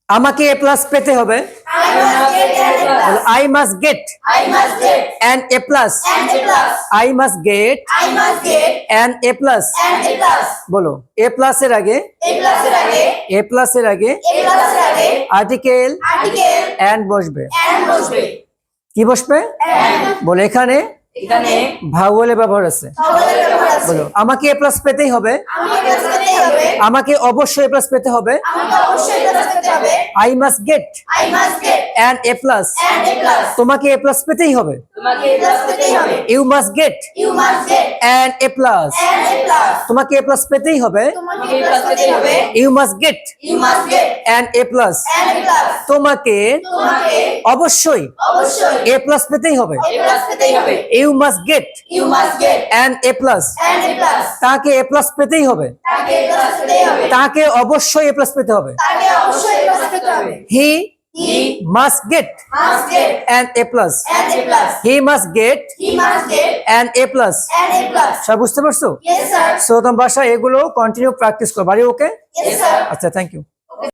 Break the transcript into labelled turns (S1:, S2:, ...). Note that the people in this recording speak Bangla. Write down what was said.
S1: আমাকে এ প্লাস পেতে হবে I must get an A plus I must get an A plus বলো এ প্লাসের আগে এ প্লাসের আগে আর্টিকেল অ্যান্ড বসবে কি বসবে বলো এখানে ভাওয়েলের ব্যবহার আছে বলো আমাকে এ প্লাস পেতেই হবে আমাকে অবশ্যই এ প্লাস পেতে হবে I must get an A plus তোমাকে এ প্লাস পেতেই হবে you must get an A plus তোমাকে এ প্লাস পেতেই হবে you must get an A plus তোমাকে অবশ্যই এ প্লাস পেতেই হবে you must get an A plus তাকে এ প্লাস পেতেই হবে তাকে অবশ্যই এ প্লাস পেতে হবে হি must get an A plus. He must get an A plus. সব বুঝতে পারছো? সো তোমরা বাসায় এগুলো কন্টিনিউ প্র্যাকটিস করো বাড়ি ওকে? আচ্ছা থ্যাংক ইউ